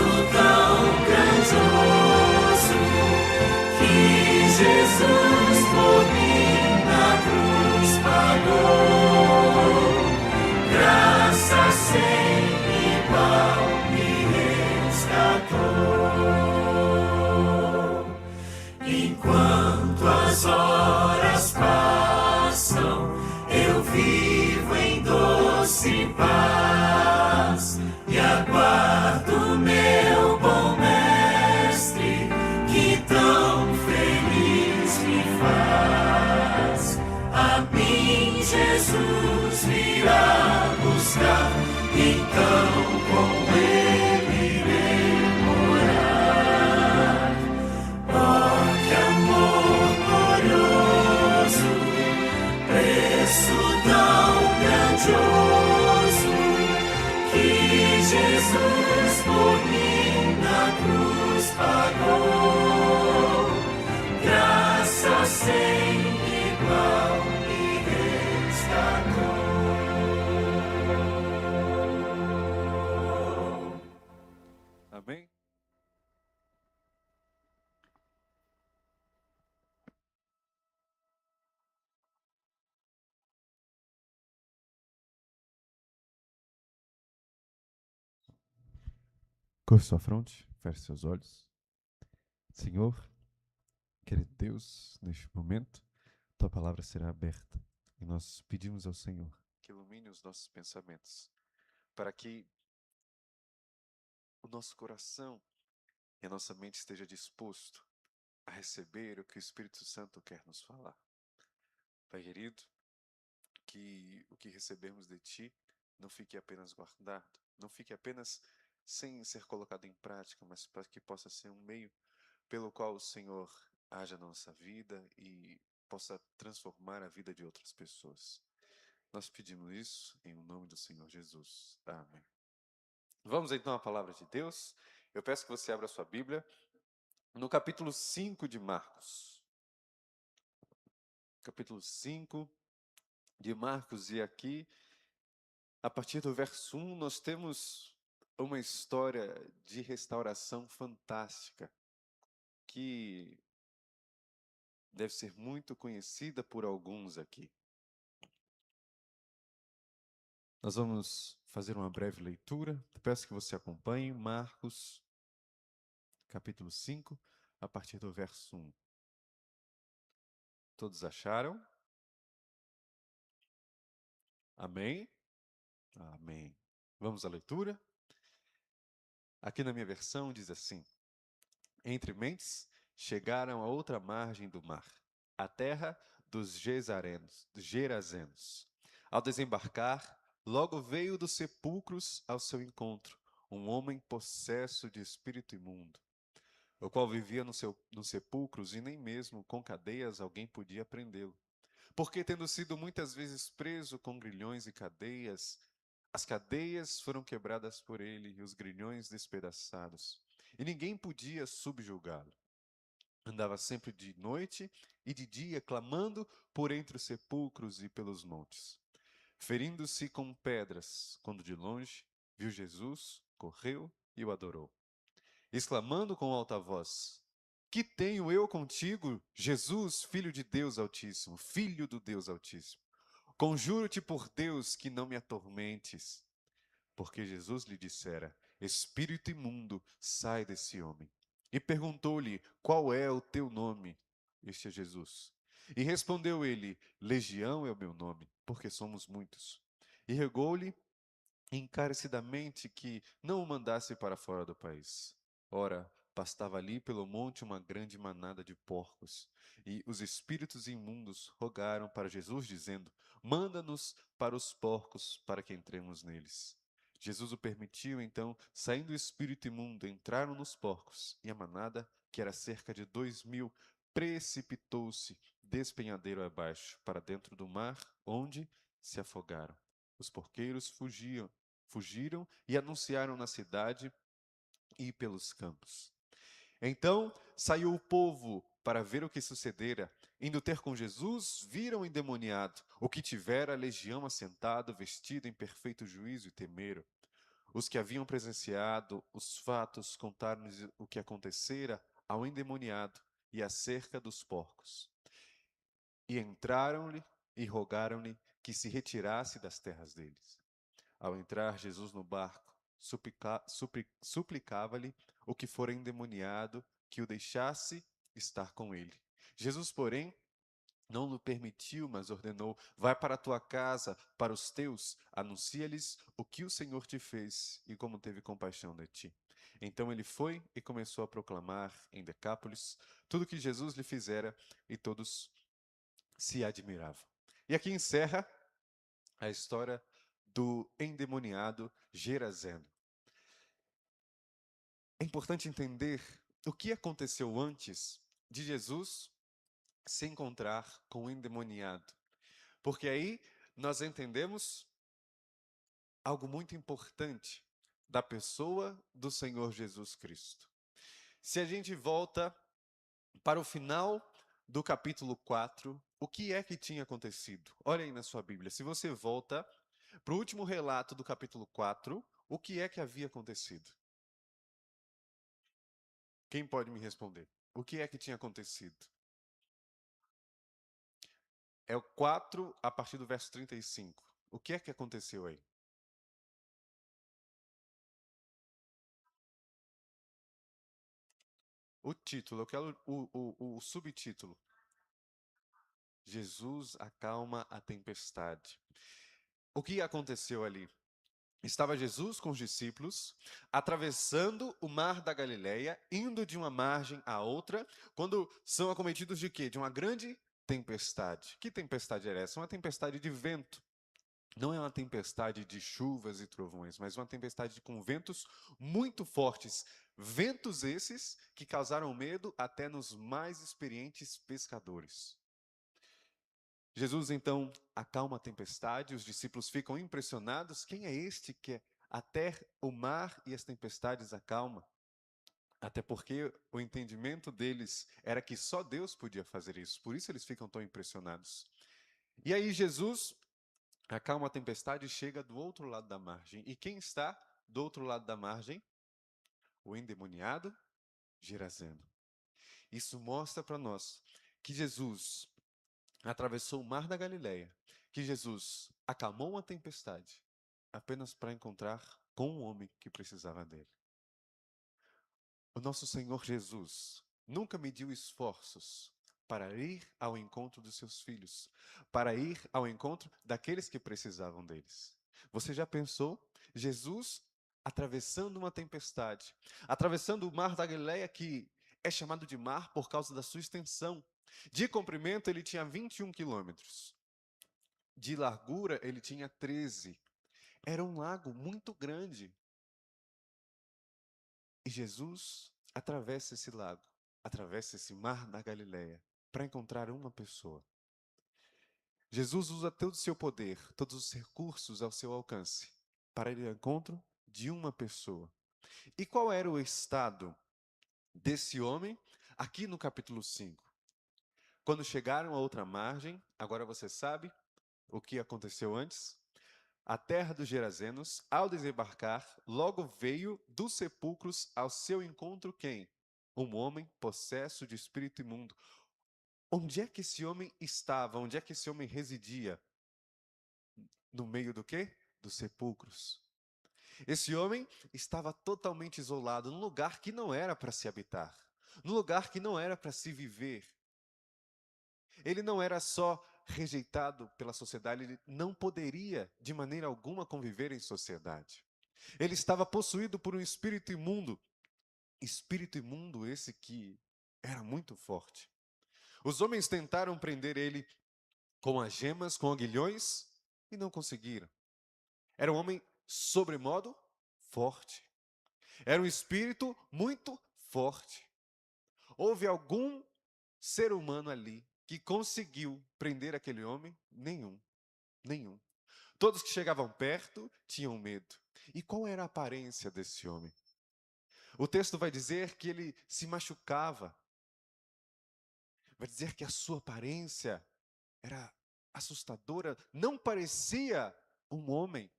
tão grandioso que Jesus por mim na cruz pagou. Graça sem igual me resgatou. Enquanto as horas passam, eu vivo em doce paz e aguardo meu bom mestre, que tão feliz me faz. A mim Jesus virá buscar, então com ele irei morar. Oh, que amor glorioso, preço tão grandioso, que Jesus por mim na cruz pagou. Graça sem igual me resgatou. Amém? Curve sua fronte, feche seus olhos. Senhor, querido Deus, neste momento, tua palavra será aberta e nós pedimos ao Senhor que ilumine os nossos pensamentos, para que o nosso coração e a nossa mente esteja disposto a receber o que o Espírito Santo quer nos falar. Pai querido, que o que recebemos de Ti não fique apenas guardado, não fique apenas sem ser colocado em prática, mas para que possa ser um meio pelo qual o Senhor haja na nossa vida e possa transformar a vida de outras pessoas. Nós pedimos isso em nome do Senhor Jesus. Amém. Vamos então à palavra de Deus. Eu peço que você abra a sua Bíblia no capítulo 5 de Marcos. Capítulo 5 de Marcos, e aqui, a partir do verso 1, nós temos uma história de restauração fantástica, que deve ser muito conhecida por alguns aqui. Nós vamos fazer uma breve leitura. Peço que você acompanhe Marcos, capítulo 5, a partir do verso 1. Todos acharam? Amém? Amém. Vamos à leitura? Aqui na minha versão diz assim: Entre mentes, chegaram a outra margem do mar, a terra dos Gerazenos. Ao desembarcar, logo veio dos sepulcros ao seu encontro um homem possesso de espírito imundo, o qual vivia nos sepulcros, e nem mesmo com cadeias alguém podia prendê-lo. Porque, tendo sido muitas vezes preso com grilhões e cadeias, as cadeias foram quebradas por ele e os grilhões despedaçados, e ninguém podia subjugá-lo. Andava sempre de noite e de dia, clamando por entre os sepulcros e pelos montes, ferindo-se com pedras. Quando de longe viu Jesus, correu e o adorou, exclamando com alta voz: Que tenho eu contigo, Jesus, Filho de Deus Altíssimo, Filho do Deus Altíssimo? Conjuro-te por Deus que não me atormentes. Porque Jesus lhe dissera: Espírito imundo, sai desse homem. E perguntou-lhe: Qual é o teu nome? Este é Jesus. E respondeu ele: Legião é o meu nome, porque somos muitos. E rogou-lhe encarecidamente que não o mandasse para fora do país. Ora, pastava ali pelo monte uma grande manada de porcos, e os espíritos imundos rogaram para Jesus, dizendo: Manda-nos para os porcos, para que entremos neles. Jesus o permitiu, então, saindo o espírito imundo, entraram nos porcos, e a manada, que era cerca de 2.000, precipitou-se despenhadeiro abaixo, para dentro do mar, onde se afogaram. Os porqueiros fugiram e anunciaram na cidade e pelos campos. Então saiu o povo para ver o que sucedera. Indo ter com Jesus, viram o endemoniado, o que tivera a legião assentado, vestido em perfeito juízo, e temeram. Os que haviam presenciado os fatos contaram-lhes o que acontecera ao endemoniado e acerca dos porcos. E entraram-lhe e rogaram-lhe que se retirasse das terras deles. Ao entrar Jesus no barco, suplicava-lhe o que fora endemoniado que o deixasse estar com ele. Jesus, porém, não lhe permitiu, mas ordenou: vai para a tua casa, para os teus, anuncia-lhes o que o Senhor te fez e como teve compaixão de ti. Então ele foi e começou a proclamar em Decápolis tudo o que Jesus lhe fizera, e todos se admiravam. E aqui encerra a história do endemoniado Gerazeno. É importante entender o que aconteceu antes de Jesus se encontrar com o endemoniado, porque aí nós entendemos algo muito importante da pessoa do Senhor Jesus Cristo. Se a gente volta para o final do capítulo 4, o que é que tinha acontecido? Olha aí na sua Bíblia. Se você volta para o último relato do capítulo 4, o que é que havia acontecido? Quem pode me responder? O que é que tinha acontecido? É o 4 a partir do verso 35. O que é que aconteceu aí? O título, eu quero o subtítulo. Jesus acalma a tempestade. O que aconteceu ali? Estava Jesus com os discípulos, atravessando o mar da Galileia, indo de uma margem à outra, quando são acometidos de quê? De uma grande tempestade. Que tempestade era essa? Uma tempestade de vento. Não é uma tempestade de chuvas e trovões, mas uma tempestade com ventos muito fortes. Ventos esses que causaram medo até nos mais experientes pescadores. Jesus então acalma a tempestade, os discípulos ficam impressionados. Quem é este que até o mar e as tempestades acalma? Até porque o entendimento deles era que só Deus podia fazer isso, por isso eles ficam tão impressionados. E aí Jesus acalma a tempestade e chega do outro lado da margem. E quem está do outro lado da margem? O endemoniado Gerazeno. Isso mostra para nós que Jesus atravessou o mar da Galileia, que Jesus acalmou uma tempestade apenas para encontrar com um homem que precisava dele. O nosso Senhor Jesus nunca mediu esforços para ir ao encontro dos seus filhos, para ir ao encontro daqueles que precisavam deles. Você já pensou? Jesus atravessando uma tempestade, atravessando o mar da Galileia, que é chamado de mar por causa da sua extensão. De comprimento, ele tinha 21 quilômetros. De largura, ele tinha 13. Era um lago muito grande. E Jesus atravessa esse lago, atravessa esse mar da Galileia, para encontrar uma pessoa. Jesus usa todo o seu poder, todos os recursos ao seu alcance, para ir ao encontro de uma pessoa. E qual era o estado desse homem aqui no capítulo 5? Quando chegaram à outra margem, agora você sabe o que aconteceu antes? A terra dos Gerazenos, ao desembarcar, logo veio dos sepulcros ao seu encontro quem? Um homem possesso de espírito imundo. Onde é que esse homem estava? Onde é que esse homem residia? No meio do quê? Dos sepulcros. Esse homem estava totalmente isolado, num lugar que não era para se habitar, num lugar que não era para se viver. Ele não era só rejeitado pela sociedade, ele não poderia de maneira alguma conviver em sociedade. Ele estava possuído por um espírito imundo esse que era muito forte. Os homens tentaram prender ele com algemas, com aguilhões, e não conseguiram. Era um homem sobremodo forte. Era um espírito muito forte. Houve algum ser humano ali que conseguiu prender aquele homem? Nenhum. Nenhum. Todos que chegavam perto tinham medo. E qual era a aparência desse homem? O texto vai dizer que ele se machucava. Vai dizer que a sua aparência era assustadora, não parecia um homem.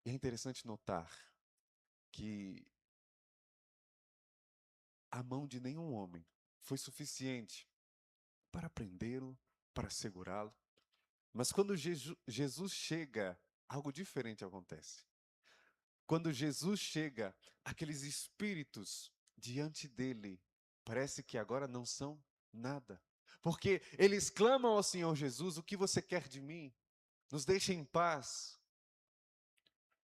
E é interessante notar que a mão de nenhum homem foi suficiente para prendê-lo, para segurá-lo. Mas quando Jesus chega, algo diferente acontece. Quando Jesus chega, aqueles espíritos diante dele, parece que agora não são nada. Porque eles clamam ao Senhor Jesus: o que você quer de mim? Nos deixe em paz.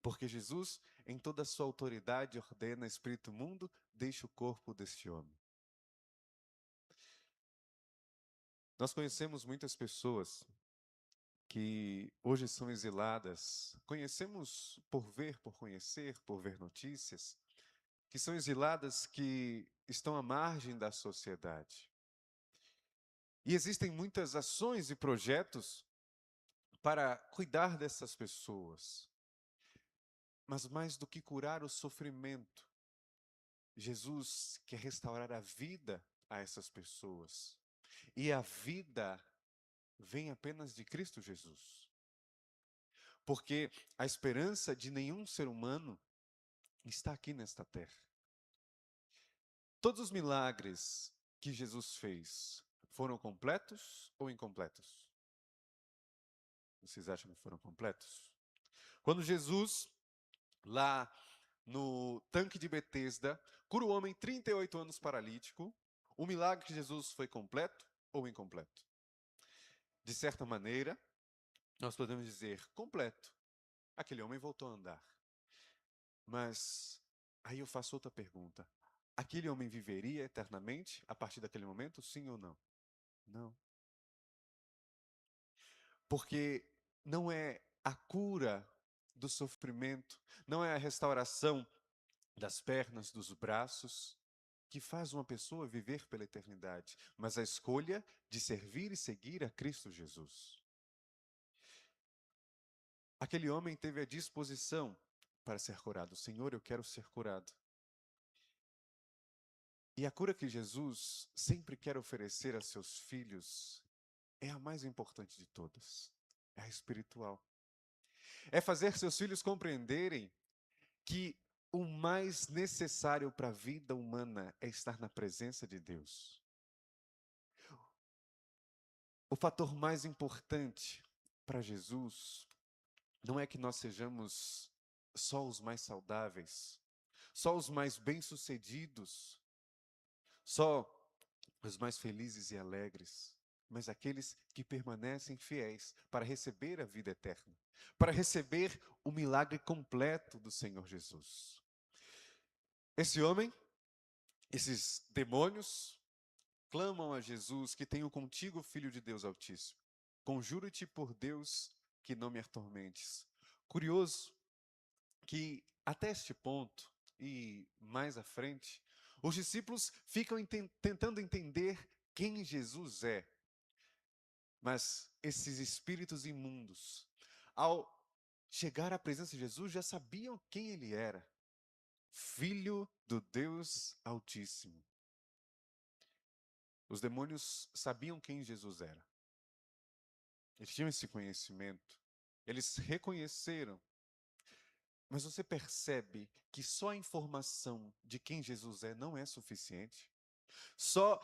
Porque Jesus, em toda a sua autoridade, ordena: espírito imundo, deixe o corpo deste homem. Nós conhecemos muitas pessoas que hoje são exiladas. Conhecemos por ver notícias, que são exiladas, que estão à margem da sociedade. E existem muitas ações e projetos para cuidar dessas pessoas. Mas mais do que curar o sofrimento, Jesus quer restaurar a vida a essas pessoas. E a vida vem apenas de Cristo Jesus. Porque a esperança de nenhum ser humano está aqui nesta terra. Todos os milagres que Jesus fez foram completos ou incompletos? Vocês acham que foram completos? Quando Jesus, lá no tanque de Betesda, cura o homem 38 anos paralítico, o milagre de Jesus foi completo ou incompleto? De certa maneira, nós podemos dizer completo. Aquele homem voltou a andar. Mas aí eu faço outra pergunta. Aquele homem viveria eternamente a partir daquele momento, sim ou não? Não. Porque não é a cura do sofrimento, não é a restauração das pernas, dos braços, que faz uma pessoa viver pela eternidade, mas a escolha de servir e seguir a Cristo Jesus. Aquele homem teve a disposição para ser curado. Senhor, eu quero ser curado. E a cura que Jesus sempre quer oferecer a seus filhos é a mais importante de todas. É a espiritual. É fazer seus filhos compreenderem que o mais necessário para a vida humana é estar na presença de Deus. O fator mais importante para Jesus não é que nós sejamos só os mais saudáveis, só os mais bem-sucedidos, só os mais felizes e alegres, mas aqueles que permanecem fiéis para receber a vida eterna, para receber o milagre completo do Senhor Jesus. Esse homem, esses demônios, clamam a Jesus que tenho contigo, Filho de Deus Altíssimo. Conjuro-te por Deus que não me atormentes. Curioso que até este ponto e mais à frente, os discípulos ficam tentando entender quem Jesus é. Mas esses espíritos imundos, ao chegar à presença de Jesus, já sabiam quem ele era. Filho do Deus Altíssimo. Os demônios sabiam quem Jesus era. Eles tinham esse conhecimento. Eles reconheceram. Mas você percebe que só a informação de quem Jesus é não é suficiente? Só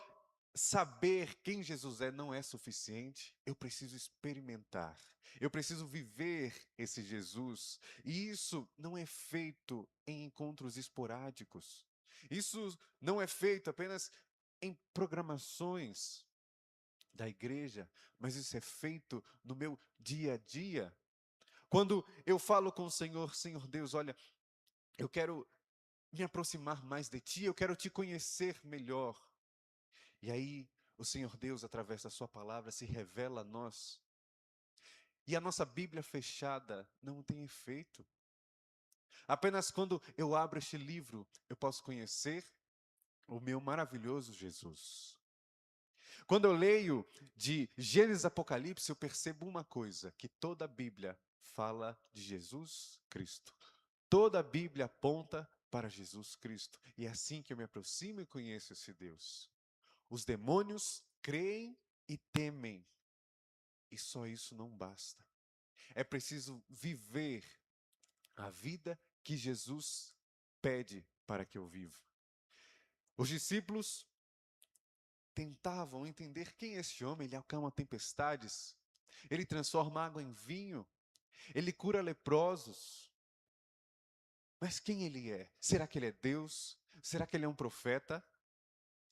saber quem Jesus é não é suficiente? Eu preciso experimentar. Eu preciso viver esse Jesus. E isso não é feito em encontros esporádicos. Isso não é feito apenas em programações da igreja, mas isso é feito no meu dia a dia. Quando eu falo com o Senhor, Senhor Deus, olha, eu quero me aproximar mais de Ti, eu quero Te conhecer melhor. E aí, o Senhor Deus, através da Sua palavra, se revela a nós. E a nossa Bíblia fechada não tem efeito. Apenas quando eu abro este livro, eu posso conhecer o meu maravilhoso Jesus. Quando eu leio de Gênesis a Apocalipse, eu percebo uma coisa, que toda a Bíblia fala de Jesus Cristo. Toda a Bíblia aponta para Jesus Cristo. E é assim que eu me aproximo e conheço esse Deus. Os demônios creem e temem. E só isso não basta. É preciso viver a vida que Jesus pede para que eu viva. Os discípulos tentavam entender quem é esse homem. Ele acalma tempestades, ele transforma água em vinho, ele cura leprosos. Mas quem ele é? Será que ele é Deus? Será que ele é um profeta?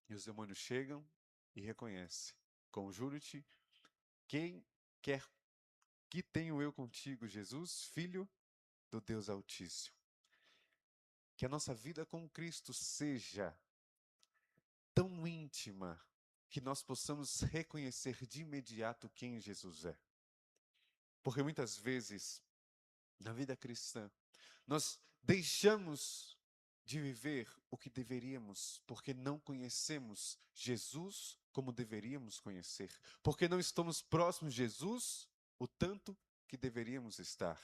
E os demônios chegam e reconhecem. Conjuro-te, quem quer que tenho eu contigo, Jesus, Filho do Deus Altíssimo. Que a nossa vida com Cristo seja tão íntima que nós possamos reconhecer de imediato quem Jesus é. Porque muitas vezes, na vida cristã, nós deixamos de viver o que deveríamos, porque não conhecemos Jesus como deveríamos conhecer, porque não estamos próximos de Jesus o tanto que deveríamos estar.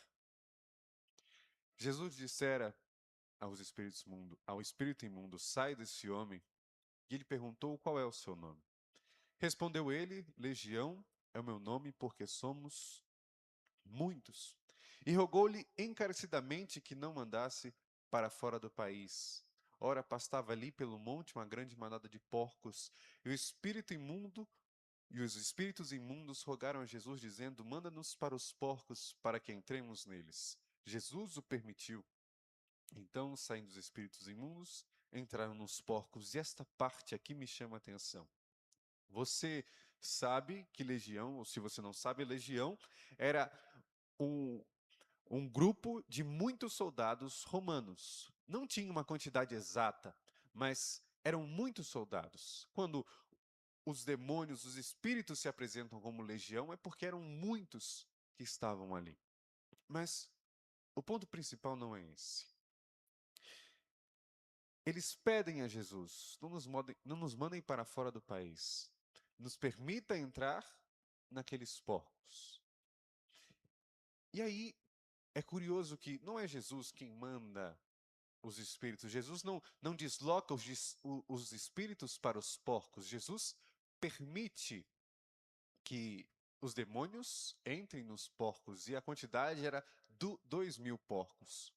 Jesus dissera ao espírito imundo, sai desse homem, e ele perguntou qual é o seu nome. Respondeu ele, Legião é o meu nome, porque somos muitos. E rogou-lhe encarecidamente que não mandasse para fora do país. Ora, pastava ali pelo monte uma grande manada de porcos, e os espíritos imundos rogaram a Jesus, dizendo, manda-nos para os porcos, para que entremos neles. Jesus o permitiu. Então, saindo os espíritos imundos, entraram nos porcos, e esta parte aqui me chama a atenção. Você sabe que Legião, ou se você não sabe, Legião era um grupo de muitos soldados romanos. Não tinha uma quantidade exata, mas eram muitos soldados. Quando os demônios, os espíritos se apresentam como legião, é porque eram muitos que estavam ali. Mas o ponto principal não é esse. Eles pedem a Jesus, não nos mandem para fora do país. Nos permita entrar naqueles porcos. E aí, é curioso que não é Jesus quem manda os espíritos. Jesus não desloca os espíritos para os porcos. Jesus permite que os demônios entrem nos porcos. E a quantidade era 2.000 porcos.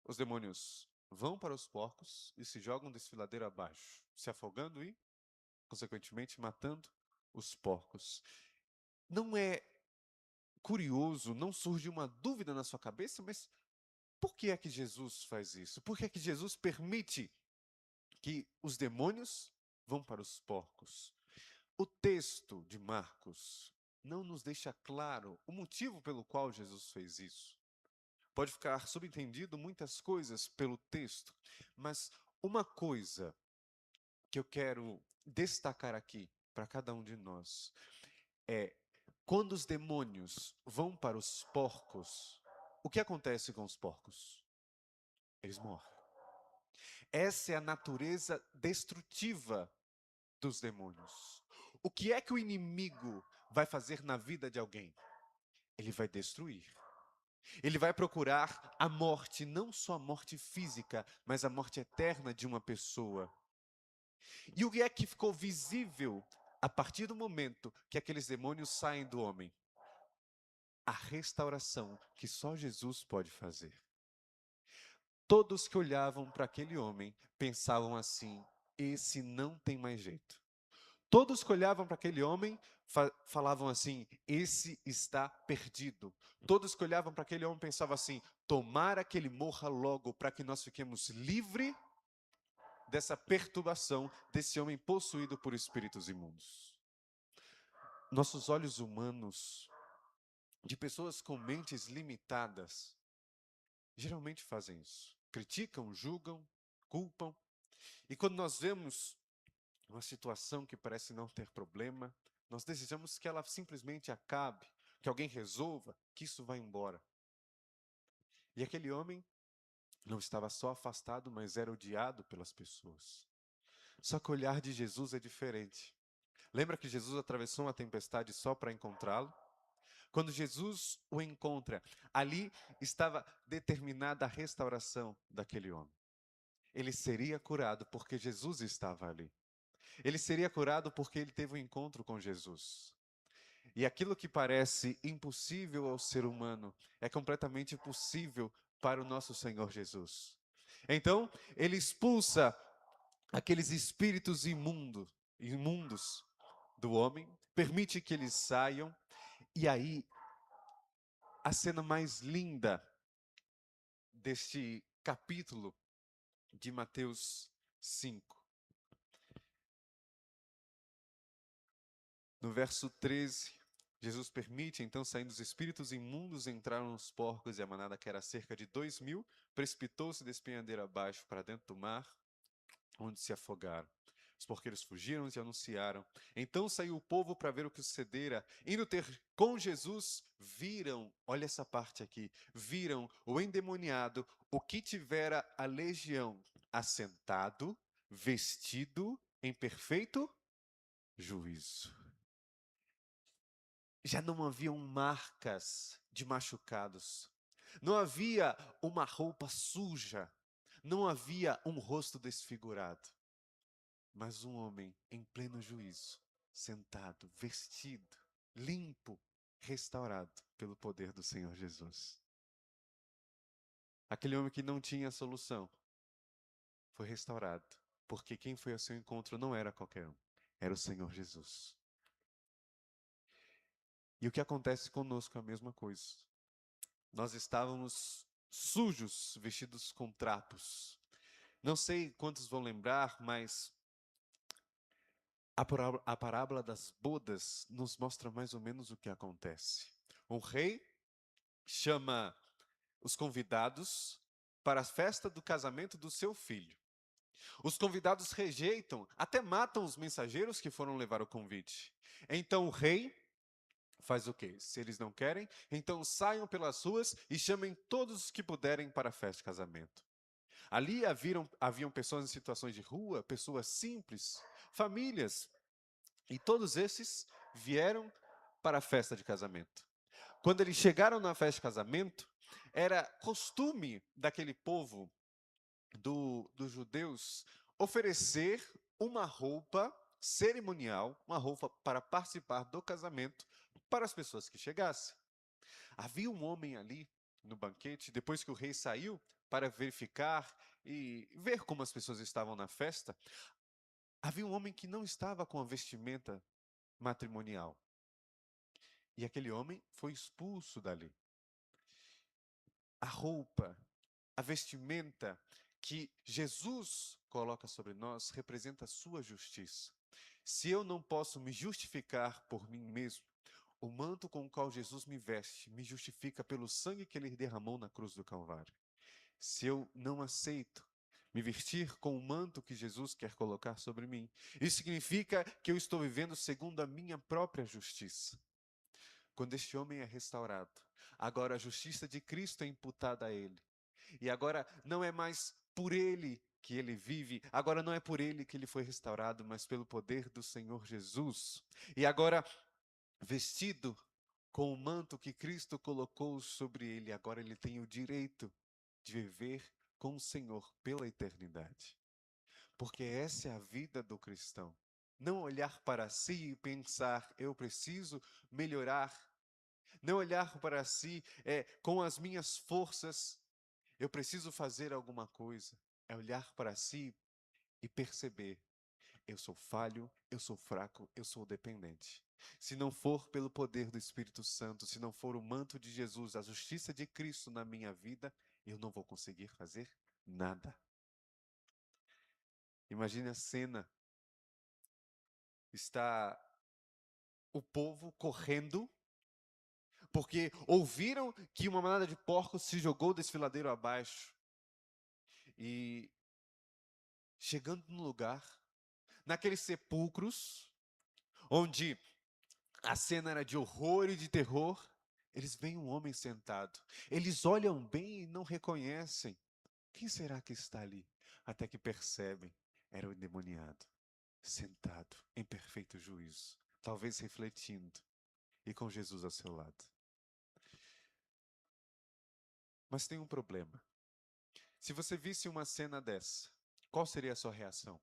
Os demônios vão para os porcos e se jogam desfiladeiro abaixo, se afogando e, consequentemente, matando os porcos. Não é curioso, não surge uma dúvida na sua cabeça, mas por que é que Jesus faz isso? Por que é que Jesus permite que os demônios vão para os porcos? O texto de Marcos não nos deixa claro o motivo pelo qual Jesus fez isso. Pode ficar subentendido muitas coisas pelo texto, mas uma coisa que eu quero destacar aqui para cada um de nós é quando os demônios vão para os porcos, o que acontece com os porcos? Eles morrem. Essa é a natureza destrutiva dos demônios. O que é que o inimigo vai fazer na vida de alguém? Ele vai destruir. Ele vai procurar a morte, não só a morte física, mas a morte eterna de uma pessoa. E o que é que ficou visível a partir do momento que aqueles demônios saem do homem? A restauração que só Jesus pode fazer. Todos que olhavam para aquele homem pensavam assim: esse não tem mais jeito. Todos que olhavam para aquele homem falavam assim: esse está perdido. Todos que olhavam para aquele homem pensavam assim: tomara que ele morra logo para que nós fiquemos livres dessa perturbação desse homem possuído por espíritos imundos. Nossos olhos humanos, de pessoas com mentes limitadas, geralmente fazem isso. Criticam, julgam, culpam. E quando nós vemos uma situação que parece não ter problema, nós desejamos que ela simplesmente acabe, que alguém resolva, que isso vá embora. E aquele homem não estava só afastado, mas era odiado pelas pessoas. Só que o olhar de Jesus é diferente. Lembra que Jesus atravessou uma tempestade só para encontrá-lo? Quando Jesus o encontra, ali estava determinada a restauração daquele homem. Ele seria curado porque Jesus estava ali. Ele seria curado porque ele teve um encontro com Jesus. E aquilo que parece impossível ao ser humano é completamente possível para o nosso Senhor Jesus. Então, ele expulsa aqueles espíritos imundos do homem, permite que eles saiam, e aí a cena mais linda deste capítulo de Mateus 5. No verso 13, Jesus permite, então, saindo os espíritos imundos, entraram nos porcos, e a manada, que era cerca de 2.000, precipitou-se despenhadeira abaixo para dentro do mar, onde se afogaram. Os porqueiros fugiram e anunciaram. Então saiu o povo para ver o que sucedera. Indo ter com Jesus, viram, olha essa parte aqui, viram o endemoniado, o que tivera a legião, assentado, vestido em perfeito juízo. Já não haviam marcas de machucados, não havia uma roupa suja, não havia um rosto desfigurado, mas um homem em pleno juízo, sentado, vestido, limpo, restaurado pelo poder do Senhor Jesus. Aquele homem que não tinha solução foi restaurado, porque quem foi ao seu encontro não era qualquer um, era o Senhor Jesus. E o que acontece conosco é a mesma coisa. Nós estávamos sujos, vestidos com trapos. Não sei quantos vão lembrar, mas a parábola das bodas nos mostra mais ou menos o que acontece. Um rei chama os convidados para a festa do casamento do seu filho. Os convidados rejeitam, até matam os mensageiros que foram levar o convite. Então o rei faz o quê? Se eles não querem, então saiam pelas ruas e chamem todos os que puderem para a festa de casamento. Ali haviam pessoas em situações de rua, pessoas simples, famílias, e todos esses vieram para a festa de casamento. Quando eles chegaram na festa de casamento, era costume daquele povo, dos judeus, oferecer uma roupa cerimonial, uma roupa para participar do casamento para as pessoas que chegassem. Havia um homem ali no banquete, depois que o rei saiu, para verificar e ver como as pessoas estavam na festa. Havia um homem que não estava com a vestimenta matrimonial. E aquele homem foi expulso dali. A roupa, a vestimenta que Jesus coloca sobre nós representa a sua justiça. Se eu não posso me justificar por mim mesmo, o manto com o qual Jesus me veste me justifica pelo sangue que ele derramou na cruz do Calvário. Se eu não aceito me vestir com o manto que Jesus quer colocar sobre mim, isso significa que eu estou vivendo segundo a minha própria justiça. Quando este homem é restaurado, agora a justiça de Cristo é imputada a ele. E agora não é mais por ele que ele vive, agora não é por ele que ele foi restaurado, mas pelo poder do Senhor Jesus. E agora, vestido com o manto que Cristo colocou sobre ele, agora ele tem o direito de viver com o Senhor pela eternidade. Porque essa é a vida do cristão. Não olhar para si e pensar, eu preciso melhorar. Não olhar para si com as minhas forças, eu preciso fazer alguma coisa. É olhar para si e perceber, eu sou falho, eu sou fraco, eu sou dependente. Se não for pelo poder do Espírito Santo, se não for o manto de Jesus, a justiça de Cristo na minha vida, eu não vou conseguir fazer nada. Imagine a cena. Está o povo correndo, porque ouviram que uma manada de porcos se jogou o desfiladeiro abaixo. E chegando no lugar, naqueles sepulcros, onde a cena era de horror e de terror, eles veem um homem sentado. Eles olham bem e não reconhecem. Quem será que está ali? Até que percebem, era o endemoniado, sentado em perfeito juízo, talvez refletindo, e com Jesus ao seu lado. Mas tem um problema. Se você visse uma cena dessa, qual seria a sua reação?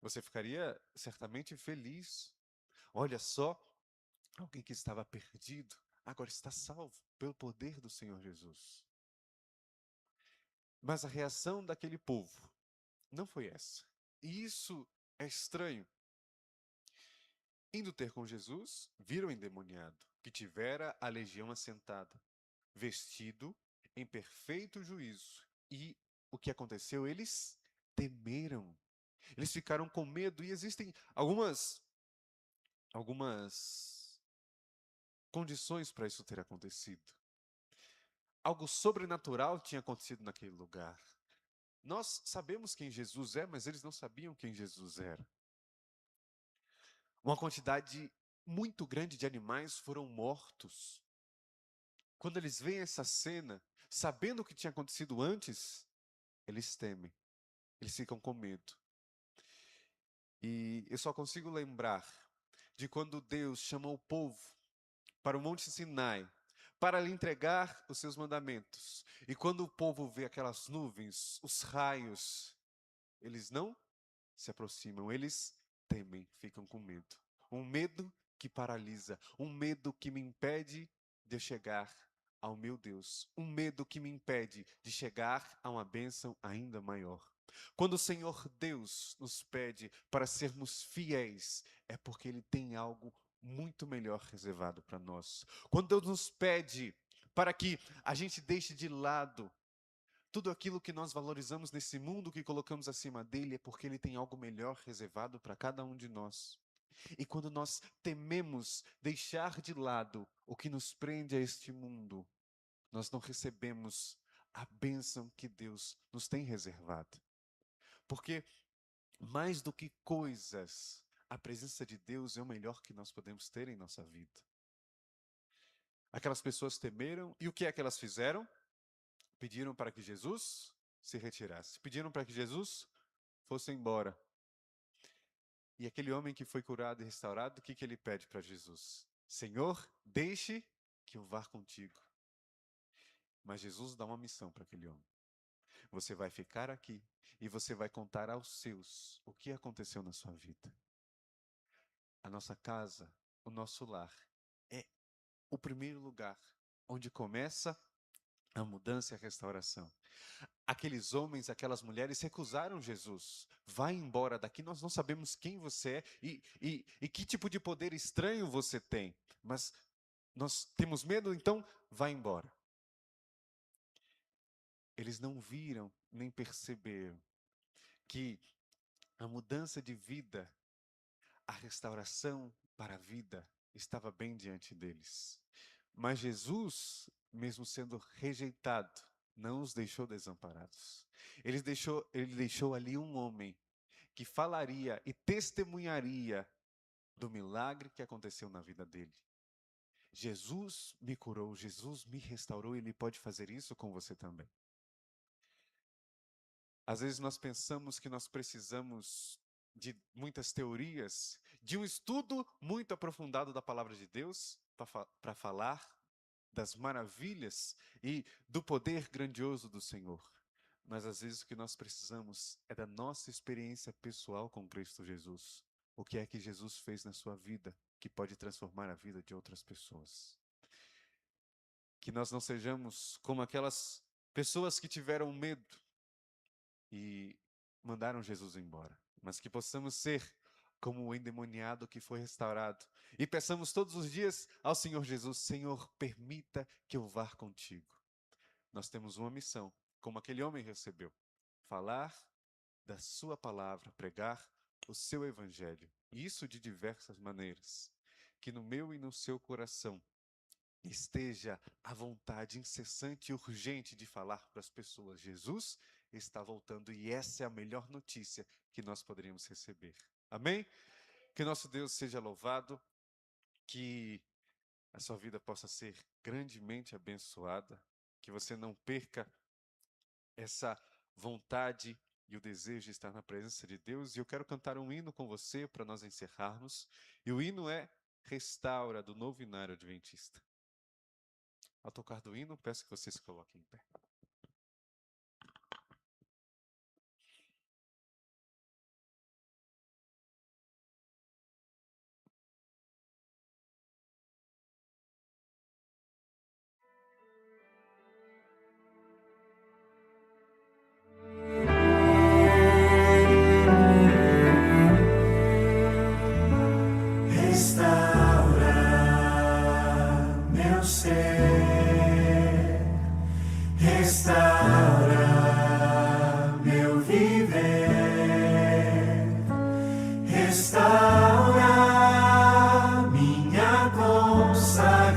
Você ficaria certamente feliz. Olha só, alguém que estava perdido, agora está salvo pelo poder do Senhor Jesus. Mas a reação daquele povo não foi essa. E isso é estranho. Indo ter com Jesus, viram o endemoniado, que tivera a legião assentada, vestido em perfeito juízo. E o que aconteceu? Eles temeram. Eles ficaram com medo e existem algumas condições para isso ter acontecido. Algo sobrenatural tinha acontecido naquele lugar. Nós sabemos quem Jesus é, mas eles não sabiam quem Jesus era. Uma quantidade muito grande de animais foram mortos. Quando eles veem essa cena, sabendo o que tinha acontecido antes, eles temem, eles ficam com medo. E eu só consigo lembrar de quando Deus chamou o povo para o Monte Sinai, para lhe entregar os seus mandamentos. E quando o povo vê aquelas nuvens, os raios, eles não se aproximam, eles temem, ficam com medo. Um medo que paralisa, um medo que me impede de eu chegar ao meu Deus, um medo que me impede de chegar a uma bênção ainda maior. Quando o Senhor Deus nos pede para sermos fiéis, é porque Ele tem algo muito melhor reservado para nós. Quando Deus nos pede para que a gente deixe de lado tudo aquilo que nós valorizamos nesse mundo que colocamos acima dele, é porque ele tem algo melhor reservado para cada um de nós. E quando nós tememos deixar de lado o que nos prende a este mundo, nós não recebemos a bênção que Deus nos tem reservado. Porque mais do que coisas, a presença de Deus é o melhor que nós podemos ter em nossa vida. Aquelas pessoas temeram, e o que é que elas fizeram? Pediram para que Jesus se retirasse. Pediram para que Jesus fosse embora. E aquele homem que foi curado e restaurado, o que ele pede para Jesus? Senhor, deixe que eu vá contigo. Mas Jesus dá uma missão para aquele homem. Você vai ficar aqui e você vai contar aos seus o que aconteceu na sua vida. A nossa casa, o nosso lar, é o primeiro lugar onde começa a mudança e a restauração. Aqueles homens, aquelas mulheres recusaram Jesus. Vai embora daqui, nós não sabemos quem você é e que tipo de poder estranho você tem. Mas nós temos medo, então vai embora. Eles não viram nem perceberam que a mudança de vida, a restauração para a vida, estava bem diante deles. Mas Jesus, mesmo sendo rejeitado, não os deixou desamparados. Ele deixou ali um homem que falaria e testemunharia do milagre que aconteceu na vida dele. Jesus me curou, Jesus me restaurou e Ele pode fazer isso com você também. Às vezes nós pensamos que nós precisamos de muitas teorias, de um estudo muito aprofundado da palavra de Deus para falar das maravilhas e do poder grandioso do Senhor. Mas às vezes o que nós precisamos é da nossa experiência pessoal com Cristo Jesus. O que é que Jesus fez na sua vida que pode transformar a vida de outras pessoas? Que nós não sejamos como aquelas pessoas que tiveram medo e mandaram Jesus embora, mas que possamos ser como o endemoniado que foi restaurado e peçamos todos os dias ao Senhor Jesus: Senhor, permita que eu vá contigo. Nós temos uma missão, como aquele homem recebeu: falar da sua palavra, pregar o seu evangelho. E isso de diversas maneiras. Que no meu e no seu coração esteja a vontade incessante e urgente de falar para as pessoas: Jesus está voltando e essa é a melhor notícia que nós poderíamos receber. Amém? Que nosso Deus seja louvado, que a sua vida possa ser grandemente abençoada, que você não perca essa vontade e o desejo de estar na presença de Deus. E eu quero cantar um hino com você para nós encerrarmos. E o hino é Restaura, do Novo Inário Adventista. Ao tocar do hino, peço que você se coloque em pé. Restaura meu viver, restaura minha consagração,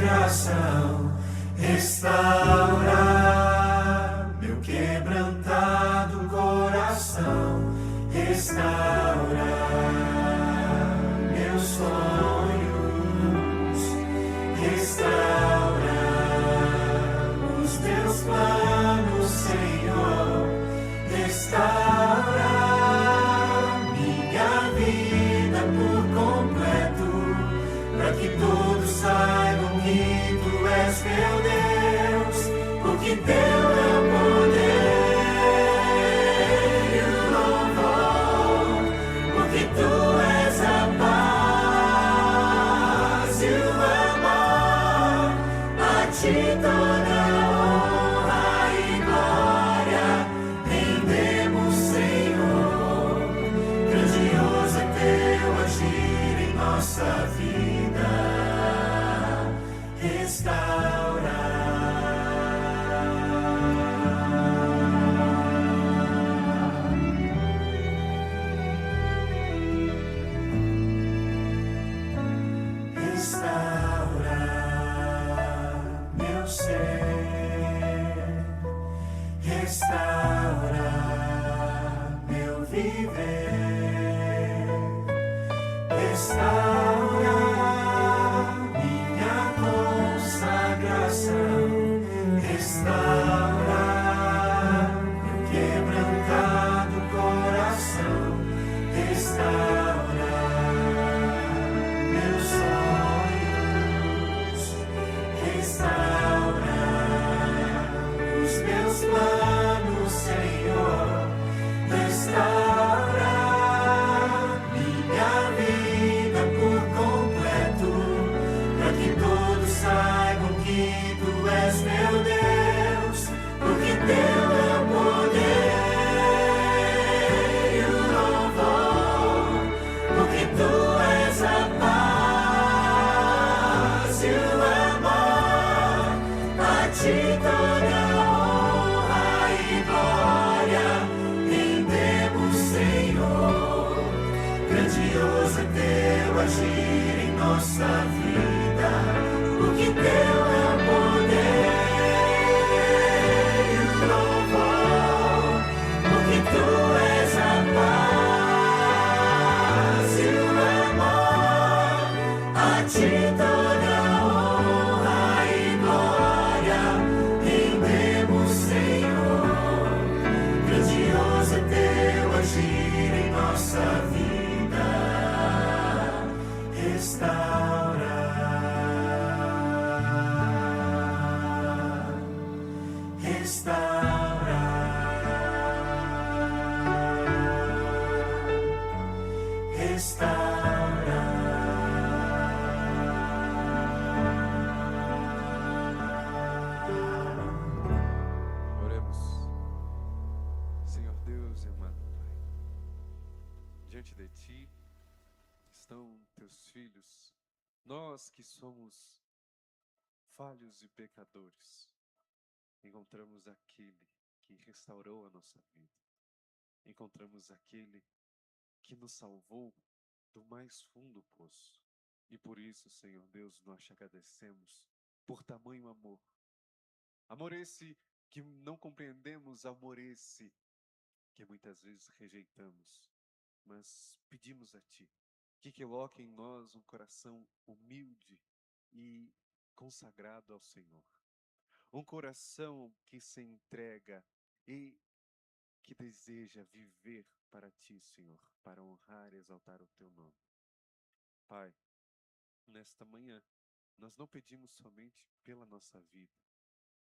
restaura meu quebrantado coração, restaura meus sonhos, restaura os meus planos, Senhor, restaura minha vida por completo, para que todos saibam que Tu és meu Deus, porque Teu é o poder e o louvor, porque Tu és a paz e o amor, a Ti toda honra e glória rendemos, Senhor. Grandioso é Teu agir em nossa vida, restaura. Restaura meu ser, restaura meu viver, restaura minha consagração, restaura meu quebrantado coração, restaura meus sonhos, restaura os meus planos, Senhor, restaura minha vida por completo, para que todos saibam que Tu és meu Deus, porque Teu é o poder e o louvor, porque Tu és a paz e o amor, a Ti toda honra e glória rendemos, Senhor. Grandioso é Teu agir em nossa vida, porque Teu é o poder e o louvor, porque Tu és a paz e o amor, a Ti toda honra e glória rendemos, Senhor. Grandioso é Teu agir em nossa vida, restaura, restaura, restaura. Oremos. Senhor Deus e amado Pai, diante de Ti estão Teus filhos, nós que somos falhos e pecadores. Encontramos aquele que restaurou a nossa vida. Encontramos aquele que nos salvou do mais fundo poço. E por isso, Senhor Deus, nós te agradecemos por tamanho amor. Amor esse que não compreendemos, amor esse que muitas vezes rejeitamos. Mas pedimos a Ti que coloque em nós um coração humilde e consagrado ao Senhor. Um coração que se entrega e que deseja viver para Ti, Senhor, para honrar e exaltar o Teu nome. Pai, nesta manhã, nós não pedimos somente pela nossa vida,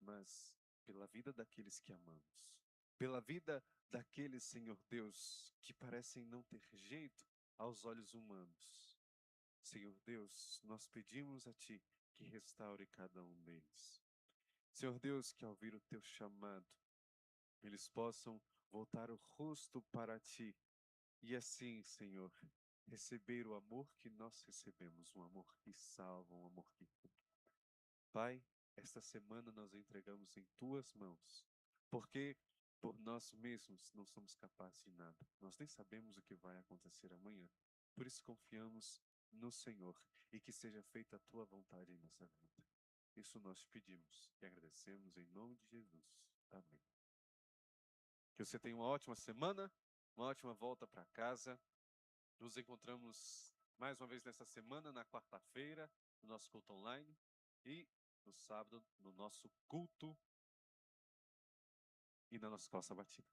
mas pela vida daqueles que amamos. Pela vida daqueles, Senhor Deus, que parecem não ter jeito aos olhos humanos. Senhor Deus, nós pedimos a Ti que restaure cada um deles. Senhor Deus, que ao ouvir o Teu chamado, eles possam voltar o rosto para Ti e assim, Senhor, receber o amor que nós recebemos, um amor que salva, um amor que cura. Pai, esta semana nós entregamos em Tuas mãos porque por nós mesmos não somos capazes de nada. Nós nem sabemos o que vai acontecer amanhã. Por isso confiamos no Senhor e que seja feita a tua vontade em nossa vida. Isso nós pedimos e agradecemos em nome de Jesus. Amém. Que você tenha uma ótima semana, uma ótima volta para casa. Nos encontramos mais uma vez nessa semana, na quarta-feira, no nosso culto online e no sábado, no nosso culto e na nossa escola sabatina.